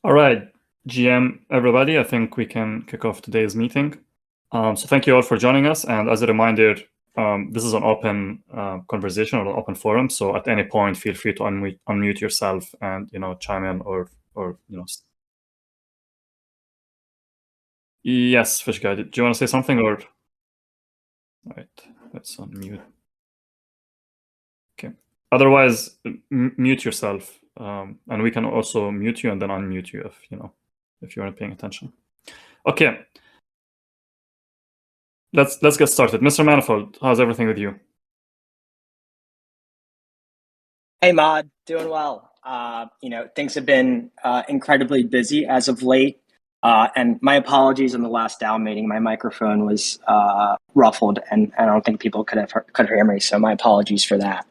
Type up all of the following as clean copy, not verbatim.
All right, GM, everybody, I think we can kick off today's meeting. So thank you all for joining us. And as a reminder, this is an open conversation or an open forum. So at any point, feel free to unmute yourself and chime in or. Yes, Fish Guy, do you want to say something or? All right, let's unmute. Okay. Otherwise, mute yourself, and we can also mute you and then unmute you if you aren't paying attention. Okay. Let's get started. Mr. Manifold, how's everything with you? Hey, Mod, doing well. Things have been incredibly busy as of late. And my apologies on the last DAO meeting. My microphone was ruffled, and I don't think people could hear me. So my apologies for that.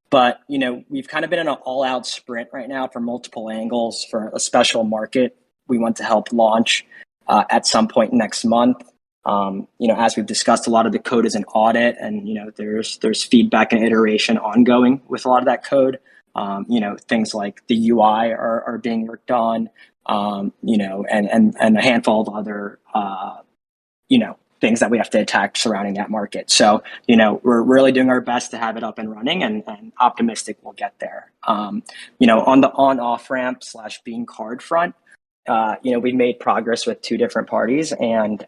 But we've kind of been in an all-out sprint right now for multiple angles for a special market we want to help launch at some point next month. As we've discussed, a lot of the code is in audit, and there's feedback and iteration ongoing with a lot of that code. Things like the UI are being worked on, and a handful of other things that we have to attack surrounding that market. So we're really doing our best to have it up and running, and optimistic we'll get there. On the on-off ramp / Bean card front, we've made progress with 2 different parties, and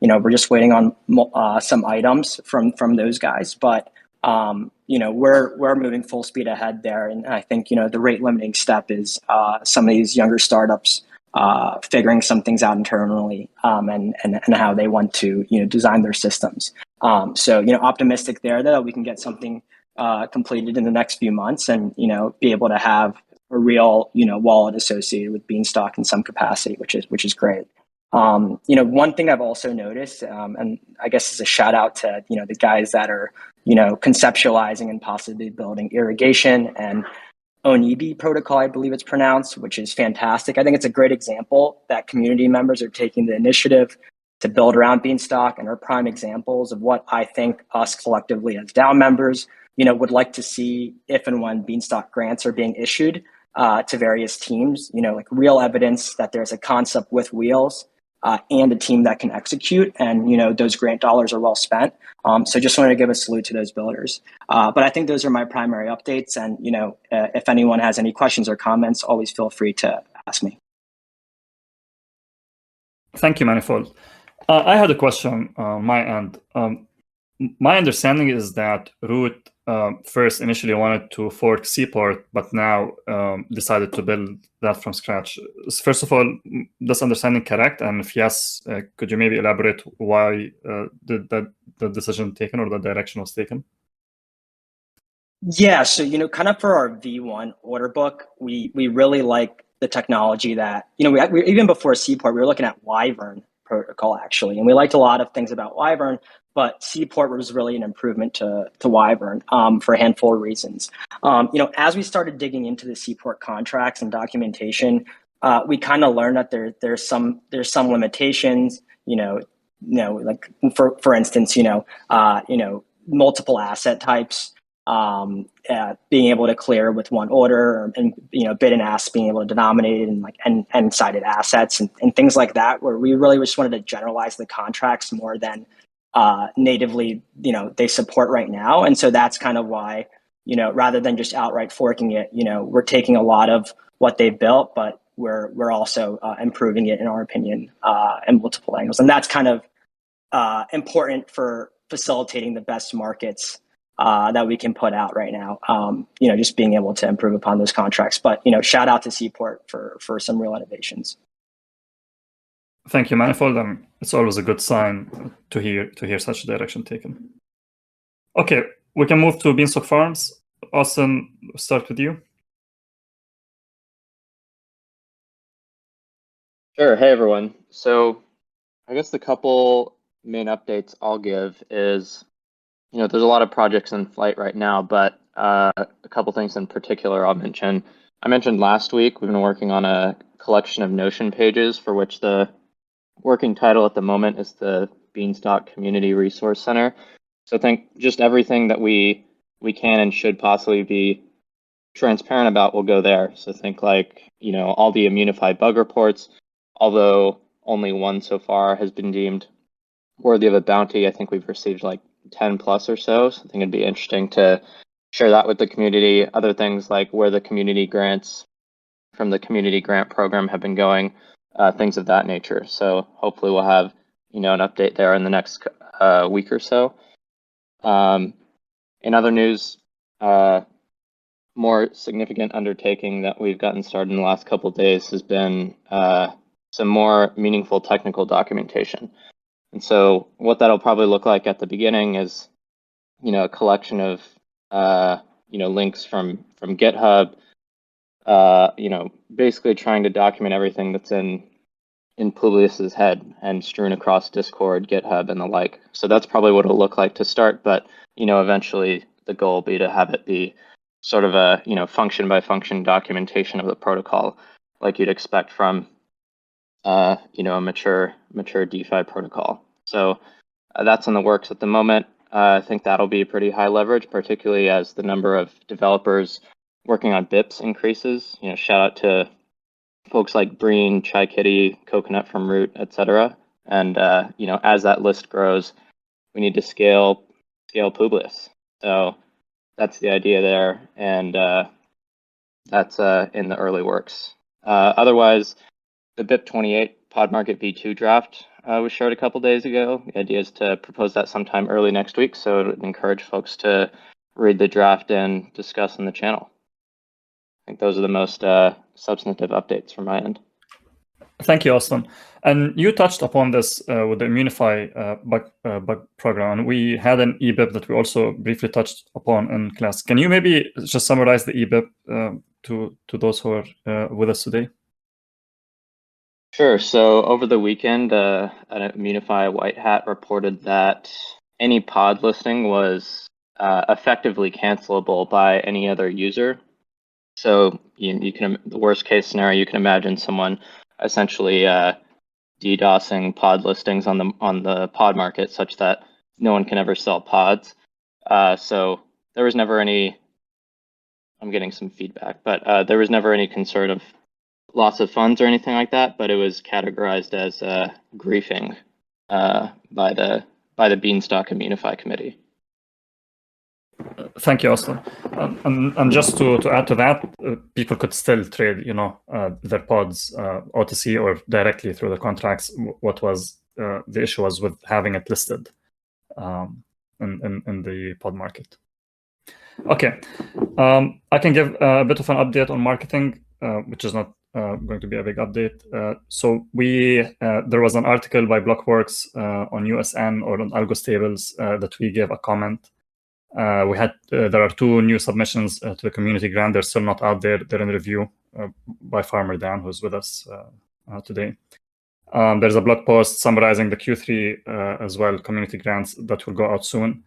we're just waiting on some items from those guys. But we're moving full speed ahead there, and I think the rate limiting step is some of these younger startups figuring some things out internally, and how they want to design their systems. So optimistic there that we can get something completed in the next few months, and be able to have a real wallet associated with Beanstalk in some capacity, which is great. One thing I've also noticed, and I guess is a shout out to the guys that are conceptualizing and possibly building irrigation and ONEB protocol, I believe it's pronounced, which is fantastic. I think it's a great example that community members are taking the initiative to build around Beanstalk, and are prime examples of what I think us collectively as DAO members would like to see if and when Beanstalk grants are being issued to various teams. Like real evidence that there's a concept with wheels and a team that can execute, and those grant dollars are well spent. So just wanted to give a salute to those builders. But I think those are my primary updates, and if anyone has any questions or comments, always feel free to ask me. Thank you, Manifold. I had a question on my end. My understanding is that Root first initially wanted to fork Seaport, but now decided to build that from scratch. First of all, this understanding correct? And if yes, could you maybe elaborate why did the decision taken or the direction was taken? Yeah, so kind of for our V1 order book, we really like the technology that we even before Seaport, we were looking at Wyvern protocol actually, and we liked a lot of things about Wyvern, but Seaport was really an improvement to Wyvern for a handful of reasons. As we started digging into the Seaport contracts and documentation, we kind of learned that there's some limitations. Like for instance, multiple asset types. Being able to clear with one order, and bid and ask being able to denominate and like and sided assets and things like that, where we really just wanted to generalize the contracts more than natively they support right now. And so that's kind of why rather than just outright forking it, we're taking a lot of what they built, but we're also improving it in our opinion in multiple angles, and that's kind of important for facilitating the best markets that we can put out right now. Just being able to improve upon those contracts. But shout out to Seaport for some real innovations. Thank you, Manifold. It's always a good sign to hear such a direction taken. Okay, we can move to Beanstalk Farms. Austin, start with you. Sure. Hey, everyone. So I guess the couple main updates I'll give is, there's a lot of projects in flight right now, but a couple things in particular I'll mention. I mentioned last week we've been working on a collection of Notion pages for which the working title at the moment is the Beanstalk Community Resource Center. So I think just everything that we can and should possibly be transparent about will go there. So think like, all the Immunify bug reports, although only one so far has been deemed worthy of a bounty. I think we've received like 10 plus or so. So I think it'd be interesting to share that with the community. Other things like where the community grants from the community grant program have been going, things of that nature. So hopefully we'll have, an update there in the next week or so. In other news, more significant undertaking that we've gotten started in the last couple of days has been some more meaningful technical documentation. And so what that'll probably look like at the beginning is, a collection of, links from GitHub, basically trying to document everything that's in Publius's head and strewn across Discord, GitHub, and the like. So that's probably what it'll look like to start. But, eventually the goal will be to have it be sort of a, function by function documentation of the protocol, like you'd expect from, a mature DeFi protocol. So that's in the works at the moment. I think that'll be pretty high leverage, particularly as the number of developers working on BIPs increases. Shout out to folks like Breen, Chai Kitty, Coconut from Root, etc. And as that list grows, we need to scale Publius. So that's the idea there, and that's in the early works. Otherwise, the BIP 28 PodMarket V2 draft was shared a couple days ago. The idea is to propose that sometime early next week, so I would encourage folks to read the draft and discuss in the channel. I think those are the most substantive updates from my end. Thank you, Austin. And you touched upon this with the Immunify bug program. And we had an eBIP that we also briefly touched upon in class. Can you maybe just summarize the eBIP to those who are with us today? Sure. So over the weekend, an Immunify white hat reported that any pod listing was effectively cancelable by any other user. So you can, the worst case scenario, you can imagine someone essentially DDoSing pod listings on the pod market such that no one can ever sell pods. So there was never any, I'm getting some feedback, but there was never any concern of loss of funds or anything like that, but it was categorized as griefing by the Beanstalk Immunify committee. Thank you, Austin. And just to add to that, people could still trade, their pods OTC or directly through the contracts. What was the issue was with having it listed in the pod market. Okay, I can give a bit of an update on marketing, which is not going to be a big update. So there was an article by Blockworks on USN or on Algo Stables that we gave a comment. There are 2 new submissions to the community grant. They're still not out there. They're in review by Farmer Dan, who's with us today. There's a blog post summarizing the Q3 as well, community grants that will go out soon.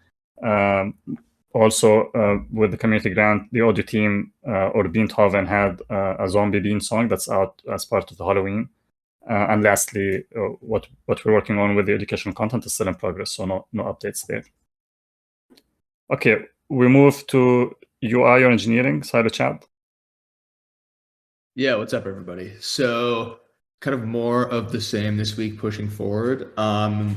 Also, with the community grant, the audio team or Beethoven had a Zombie Bean song that's out as part of the Halloween. And lastly, what we're working on with the educational content is still in progress, so no updates there. Okay, we move to UI or engineering, Cyber Chat. Yeah, what's up, everybody? So kind of more of the same this week pushing forward.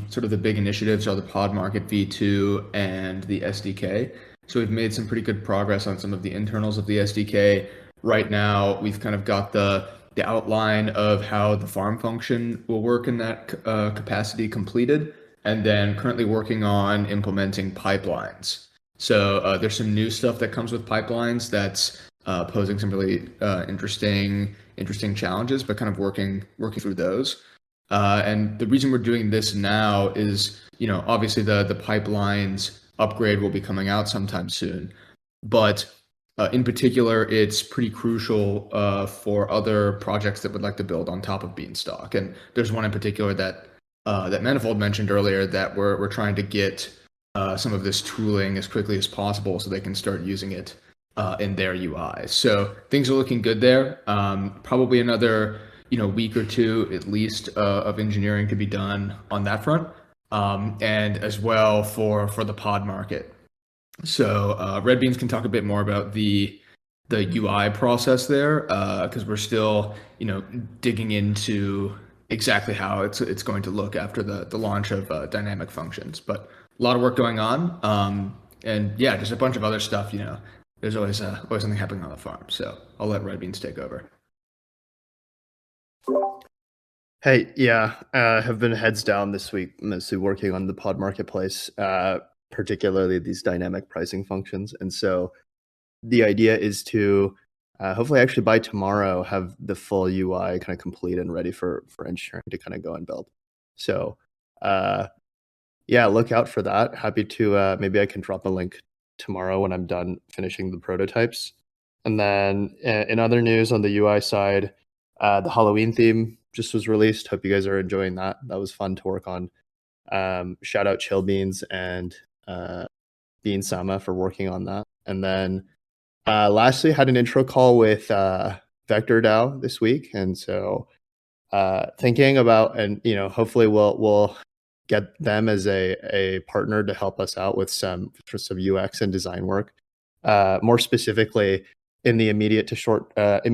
Sort of the big initiatives are the PodMarket V2 and the SDK. So we've made some pretty good progress on some of the internals of the SDK. Right now, we've kind of got the outline of how the farm function will work in that capacity completed, and then currently working on implementing pipelines. So there's some new stuff that comes with pipelines that's posing some really interesting challenges, but kind of working through those. And the reason we're doing this now is, obviously the pipelines upgrade will be coming out sometime soon, but in particular, it's pretty crucial for other projects that would like to build on top of Beanstalk. And there's one in particular that Manifold mentioned earlier that we're trying to get some of this tooling as quickly as possible so they can start using it in their UI. So things are looking good there. Probably another week or 2 at least of engineering to be done on that front, and as well for the pod market. So Red Beans can talk a bit more about the the UI process there, because we're still, digging into exactly how it's going to look after the launch of dynamic functions. But a lot of work going on, and yeah, just a bunch of other stuff. There's always something happening on the farm. So I'll let Red Beans take over. Hey, yeah, have been heads down this week, mostly working on the pod marketplace, particularly these dynamic pricing functions. And so the idea is to hopefully actually by tomorrow have the full UI kind of complete and ready for engineering to kind of go and build. So yeah, look out for that. Happy to maybe I can drop a link tomorrow when I'm done finishing the prototypes. And then in other news on the UI side, the Halloween theme just was released. Hope you guys are enjoying that. That was fun to work on. Shout out Chill Beans and Bean Sama for working on that. And then lastly, had an intro call with Vector DAO this week, and so thinking about, and hopefully we'll get them as a partner to help us out with some UX and design work. More specifically, in the immediate to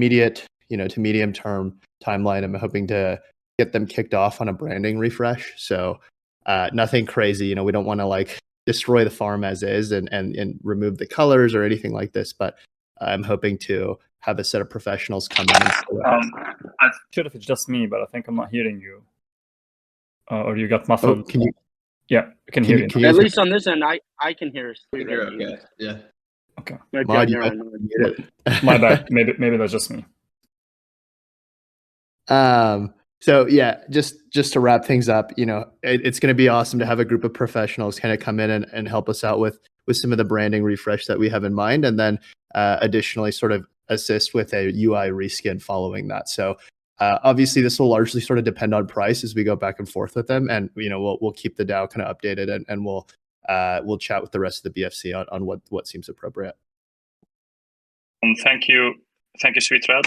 medium term timeline, I'm hoping to get them kicked off on a branding refresh. So nothing crazy. We don't want to destroy the farm as is and remove the colors or anything like this, but I'm hoping to have a set of professionals come in. I'm not sure if it's just me, but I think I'm not hearing you. Or you got muffled. Oh, can you? Yeah, I can hear you. At least on this end, I can hear us. Okay. Yeah. Okay. Mod, you might mute it. My bad. Maybe that's just me. So yeah, just to wrap things up, it's going to be awesome to have a group of professionals kind of come in and help us out with some of the branding refresh that we have in mind, and then additionally sort of assist with a UI reskin following that. So obviously this will largely sort of depend on price as we go back and forth with them, and we'll keep the DAO kind of updated, and we'll chat with the rest of the BFC on what seems appropriate. Thank you, Sweet Red.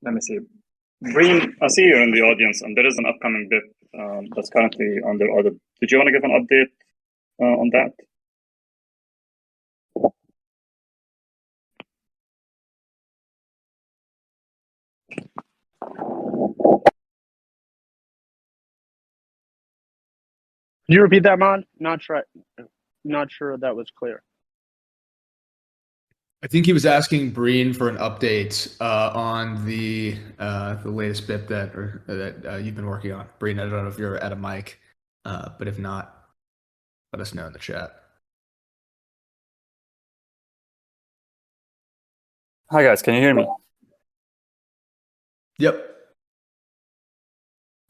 Let me see. Breen, I see you're in the audience, and there is an upcoming bit that's currently under audit. Did you want to give an update on that? Can you repeat that, Mod? Not sure that was clear. I think he was asking Breen for an update on the latest bit that you've been working on. Breen, I don't know if you're at a mic, but if not, let us know in the chat. Hi guys, can you hear me? Yep.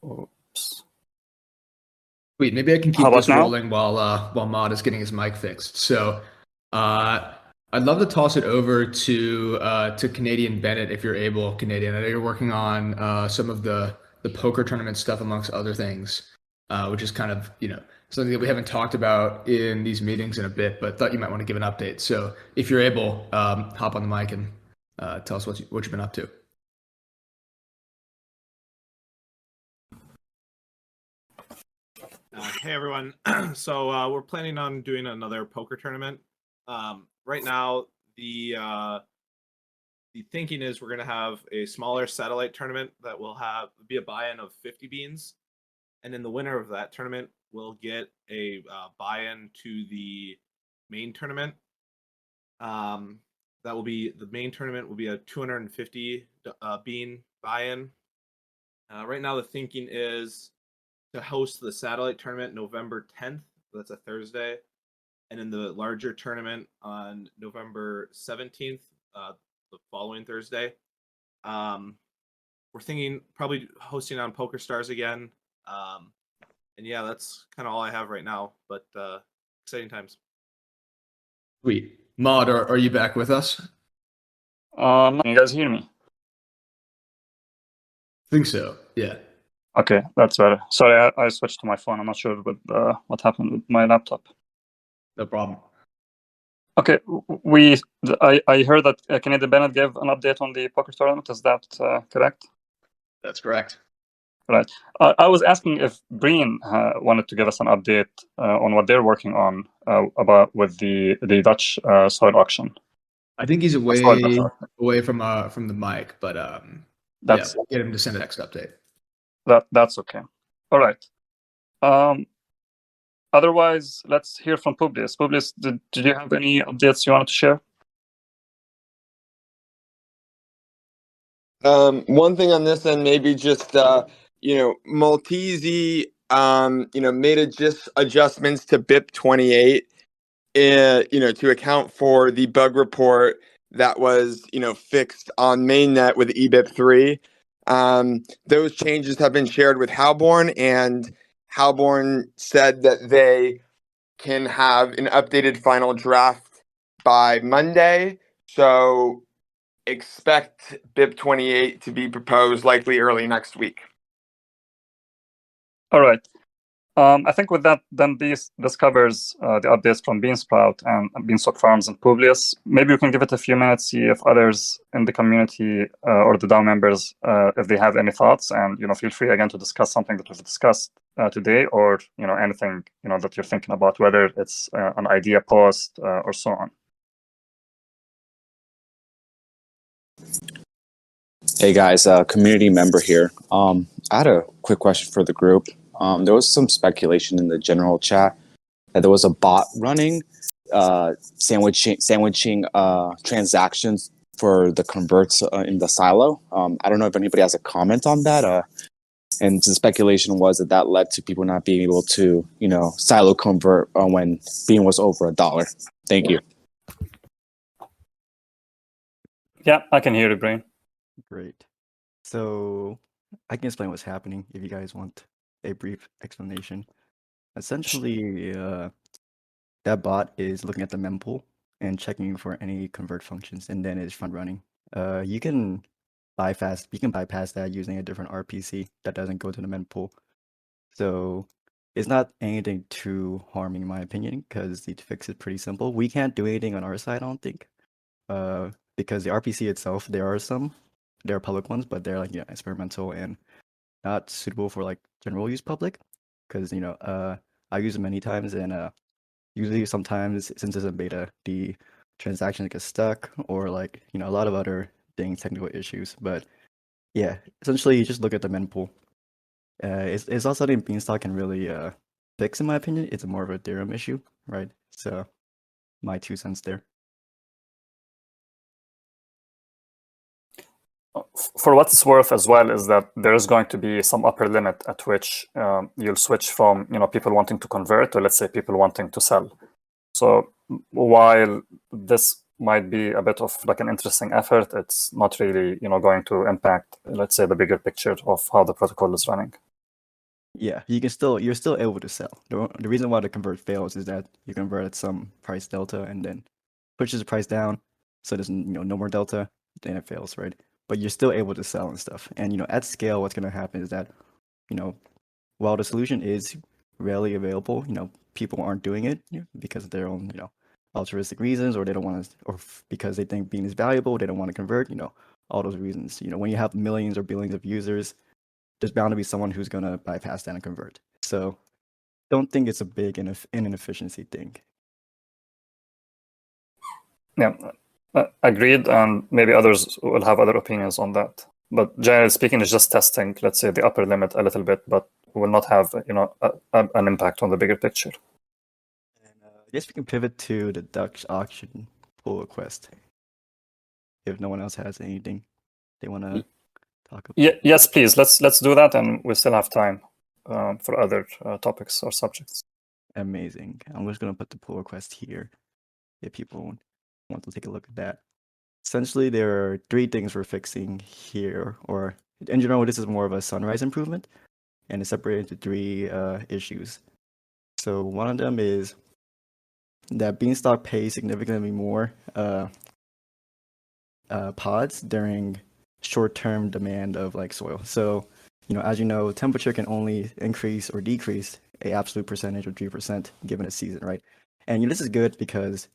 Oops. Wait, maybe I can keep How about this now? rolling while Mod is getting his mic fixed. So I'd love to toss it over to Canadian Bennett if you're able, Canadian. I know you're working on some of the poker tournament stuff amongst other things, which is kind of something that we haven't talked about in these meetings in a bit, but thought you might want to give an update. So if you're able, hop on the mic and tell us what you've been up to. Hey everyone. So we're planning on doing another poker tournament. Right now, the thinking is we're going to have a smaller satellite tournament that will be a buy-in of 50 beans, and then the winner of that tournament will get a buy-in to the main tournament. The main tournament will be a 250 bean buy-in. Right now, the thinking is to host the satellite tournament November 10th. That's a Thursday. And in the larger tournament on November 17th, the following Thursday. We're thinking probably hosting on PokerStars again. And yeah, that's kind of all I have right now, but exciting times. Sweet. Mod, are you back with us? Can you guys hear me? I think so, yeah. Okay, that's better. Sorry, I switched to my phone. I'm not sure what happened with my laptop. No problem. Okay, I heard that Canadian Bennett gave an update on the poker tournament. Is that correct? That's correct. Right. I was asking if Breen wanted to give us an update on what they're working on about with the Dutch soil auction. I think he's Soil away from the mic, but That's we'll get him to send the next update. that's okay. All right. Otherwise, let's hear from Publius. Publius, did you have any updates you wanted to share? One thing on this end, maybe just Maltese, made adjustments to BIP 28, to account for the bug report that was fixed on mainnet with eBIP 3. Those changes have been shared with Halborn, and Halborn said that they can have an updated final draft by Monday. So expect BIP 28 to be proposed likely early next week. All right. I think with that, then this covers the updates from Beansprout and Beanstalk Farms and Publius. Maybe we can give it a few minutes, see if others in the community or the DAO members, if they have any thoughts, and feel free again to discuss something that we've discussed today, or anything that you're thinking about, whether it's an idea post or so on. Hey guys, community member here. I had a quick question for the group. There was some speculation in the general chat that there was a bot running, sandwiching transactions for the converts in the silo. I don't know if anybody has a comment on that. And the speculation was that led to people not being able to, silo convert when Bean was over $1. Thank you. Yeah, I can hear you, Brain. Great. So I can explain what's happening if you guys want a brief explanation. Essentially, that bot is looking at the mempool and checking for any convert functions, and then it's front running. You can bypass that using a different RPC that doesn't go to the mempool. So it's not anything too harming in my opinion, because the fix is pretty simple. We can't do anything on our side, I don't think, because the RPC itself, there are public ones, but they're like experimental and not suitable for general use public, because I use them many times, and usually sometimes since it's in beta, the transactions get stuck, or a lot of other things, technical issues. But yeah, essentially you just look at the mempool. It's also something Beanstalk can really fix, in my opinion. It's more of a Ethereum issue, right? So my 2 cents there. For what it's worth as well is that there is going to be some upper limit at which you'll switch from people wanting to convert to, let's say, people wanting to sell. So while this might be a bit of an interesting effort, it's not really going to impact, let's say, the bigger picture of how the protocol is running. Yeah, you're still able to sell. The reason why the convert fails is that you convert at some price delta and then pushes the price down, so there's no more delta, then it fails, right? But you're still able to sell and stuff. And at scale, what's going to happen is that while the solution is rarely available, people aren't doing it because of their own altruistic reasons, or they don't want to, or because they think Bean is valuable, they don't want to convert. All those reasons. When you have millions or billions of users, there's bound to be someone who's going to bypass that and convert. So don't think it's a big inefficiency thing. Yeah. Agreed, and maybe others will have other opinions on that. But generally speaking, it's just testing, let's say, the upper limit a little bit, but will not have an impact on the bigger picture. And I guess we can pivot to the Dutch auction pull request. If no one else has anything they want to talk about. Yes, please. Let's do that, and we still have time for other topics or subjects. Amazing. I'm just going to put the pull request here if people want to take a look at that. Essentially, there are 3 things we're fixing here, or in general, this is more of a Sunrise improvement, and it's separated into 3 issues. So one of them is that Beanstalk pays significantly more pods during short-term demand of soil. So, as you know, temperature can only increase or decrease a absolute percentage of 3% given a season, right? And this is good because,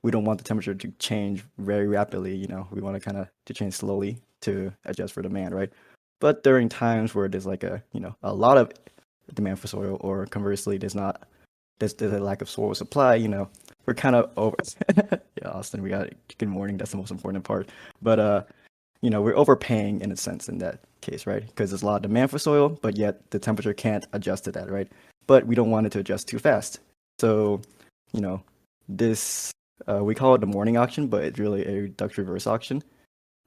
we don't want the temperature to change very rapidly. We want to kind of to change slowly to adjust for demand, right? But during times where there's like a lot of demand for soil, or conversely there's a lack of soil supply, we're kind of over. Yeah, Austin, we got it. Good morning. That's the most important part. But we're overpaying in a sense in that case, right? Because there's a lot of demand for soil, but yet the temperature can't adjust to that, right? But we don't want it to adjust too fast. So, this we call it the morning auction, but it's really a Dutch reverse auction.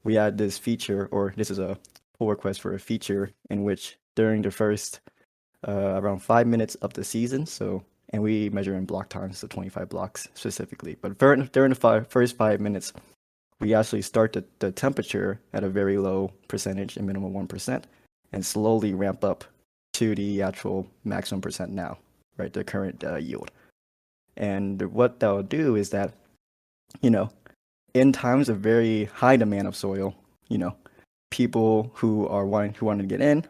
We add this feature, or this is a pull request for a feature in which during the first around 5 minutes of the season, and we measure in block times, so 25 blocks specifically. But during the first 5 minutes, we actually start the temperature at a very low percentage, a minimum 1%, and slowly ramp up to the actual maximum percent now, right? The current yield. And what that will do is that, in times of very high demand of soil, people who want to get in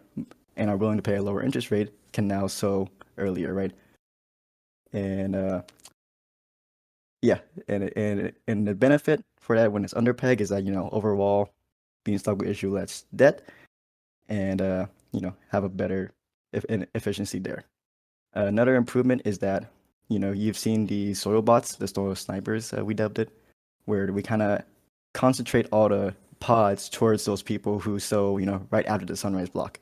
and are willing to pay a lower interest rate can now sow earlier, right? And and the benefit for that when it's under peg is that overall Beanstalk will issue less debt and have a better efficiency there. Another improvement is that you've seen the soil bots, the soil snipers, we dubbed it, where we kind of concentrate all the pods towards those people who sow right after the sunrise block.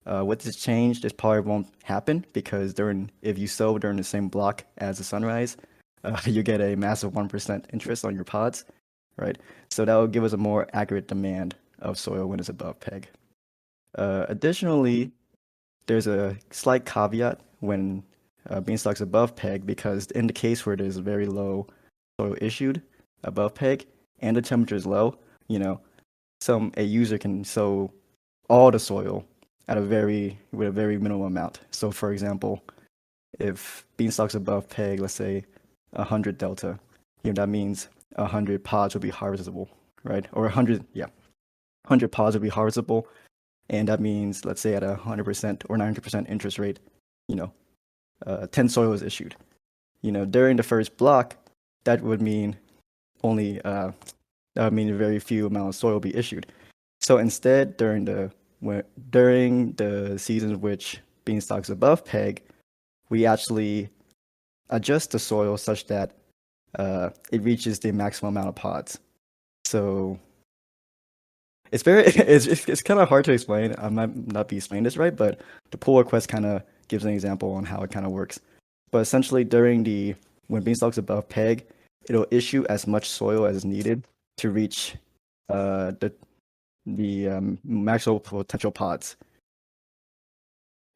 With this change, this probably won't happen because if you sow during the same block as the sunrise, you get a massive 1% interest on your pods, right? So that will give us a more accurate demand of soil when it's above peg. Additionally, there's a slight caveat when Beanstalk's above peg, because in the case where there's very low soil issued above peg and the temperature is low, a user can sow all the soil with a very minimal amount. So for example, if Beanstalk's above peg, let's say 100 delta, that means 100 pods will be harvestable, right? Or 100 pods will be harvestable, and that means, let's say at 100% or 90% interest rate, 10 soil is issued. During the first block, that would mean only a very few amount of soil will be issued. So instead, during the season which Beanstalk's above peg, we actually adjust the soil such that it reaches the maximum amount of pods. So it's kind of hard to explain. I might not be explaining this right, but the pull request kind of gives an example on how it kind of works. But essentially, when Beanstalk's above peg, it'll issue as much soil as is needed to reach the maximum potential pods.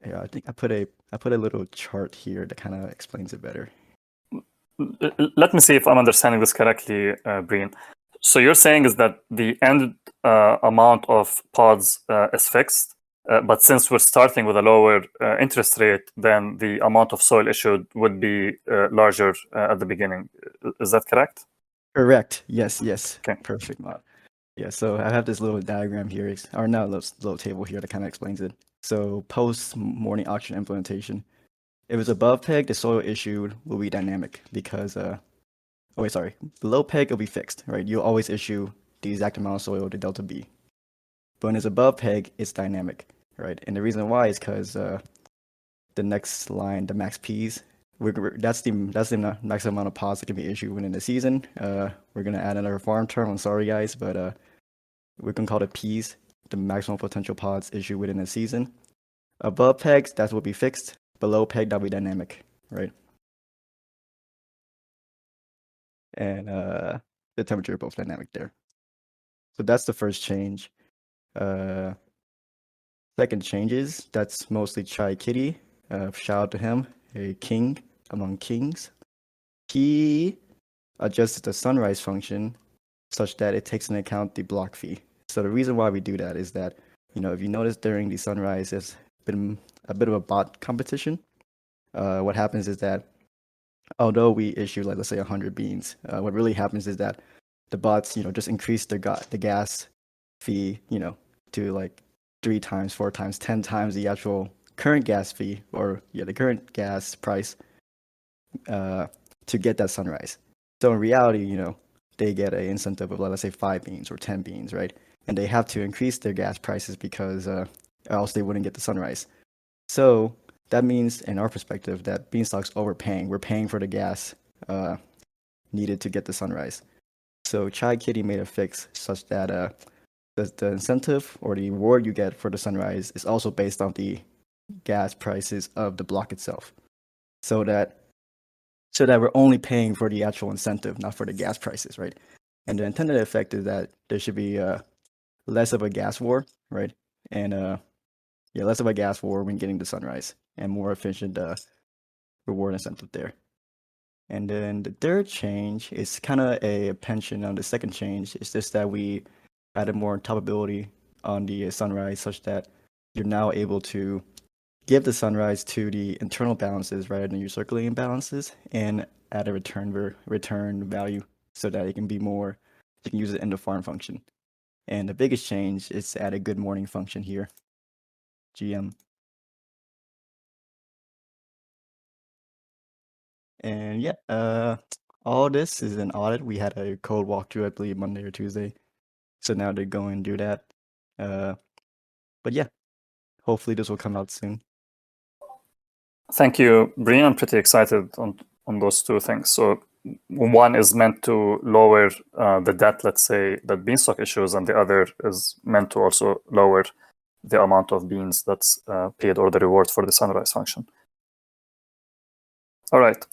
Yeah, I think I put a little chart here that kind of explains it better. Let me see if I'm understanding this correctly, Breen. So you're saying is that the end amount of pods is fixed, but since we're starting with a lower interest rate, then the amount of soil issued would be larger at the beginning. Is that correct? Correct. Yes. Okay. Perfect, Mod. Yeah, so I have this little diagram here, or not a little table here that kind of explains it. So post morning auction implementation, if it's above peg, the soil issued will be dynamic because below peg it'll be fixed, right? You'll always issue the exact amount of soil to delta B. But when it's above peg, it's dynamic, right? And the reason why is because the next line, the max P's, that's the maximum amount of pods that can be issued within the season. We're gonna add another farm term. I'm sorry guys, but we're gonna call it P's, the maximum potential pods issued within the season. Above pegs, that will be fixed. Below peg, that'll be dynamic, right? And the temperature both dynamic there. So that's the first change. Second changes, that's mostly Chai Kitty. Shout out to him, a king among kings. He adjusted the sunrise function such that it takes into account the block fee. So the reason why we do that is that, if you notice during the sunrise, there's been a bit of a bot competition. What happens is that although we issue, let's say 100 beans, what really happens is that the bots, just increase the gas fee, to 3 times, 4 times, 10 times the actual current gas fee, or the current gas price, to get that sunrise. So in reality, they get an incentive of, let's say 5 beans or 10 beans, right? And they have to increase their gas prices because or else they wouldn't get the sunrise. So that means, in our perspective, that Beanstalk's overpaying. We're paying for the gas needed to get the sunrise. So Chai Kitty made a fix such that the incentive or the reward you get for the sunrise is also based on the gas prices of the block itself. So that we're only paying for the actual incentive, not for the gas prices, right? And the intended effect is that there should be less of a gas war, right? And less of a gas war when getting the sunrise, and more efficient reward incentive there. And then the third change is kind of a pension on the second change. It's just that we added more toppability on the sunrise, such that you're now able to give the sunrise to the internal balances rather than your circulating balances, and add a return value so that it can be more. You can use it in the farm function. And the biggest change is to add a good morning function here. GM. And yeah, all this is an audit. We had a code walkthrough, I believe, Monday or Tuesday. So now they're going to do that. But yeah, hopefully this will come out soon. Thank you, Brian. I'm pretty excited on those two things. So one is meant to lower the debt, let's say, that Beanstalk issues, and the other is meant to also lower the amount of beans that's paid, or the reward for the sunrise function. All right.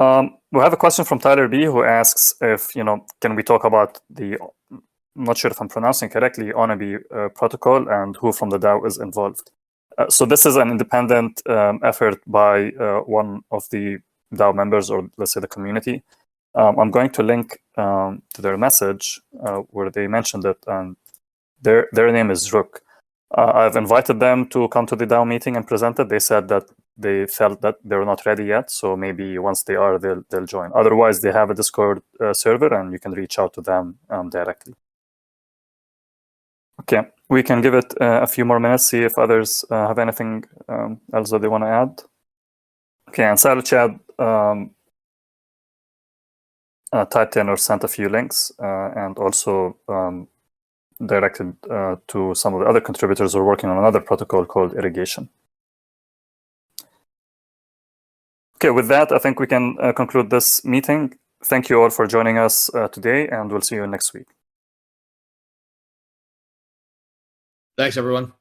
We have a question from Tyler B, who asks if, can we talk about the, I'm not sure if I'm pronouncing correctly, Onabi protocol, and who from the DAO is involved. So this is an independent effort by one of the DAO members, or let's say the community. I'm going to link to their message where they mentioned it, and their name is Rook. I've invited them to come to the DAO meeting and present it. They said that they felt that they're not ready yet, so maybe once they are, they'll join. Otherwise, they have a Discord server, and you can reach out to them directly. Okay, we can give it a few more minutes, see if others have anything else that they want to add. Okay, and Sarah Chad typed in or sent a few links, and also directed to some of the other contributors who are working on another protocol called irrigation. Okay, with that, I think we can conclude this meeting. Thank you all for joining us today, and we'll see you next week. Thanks, everyone.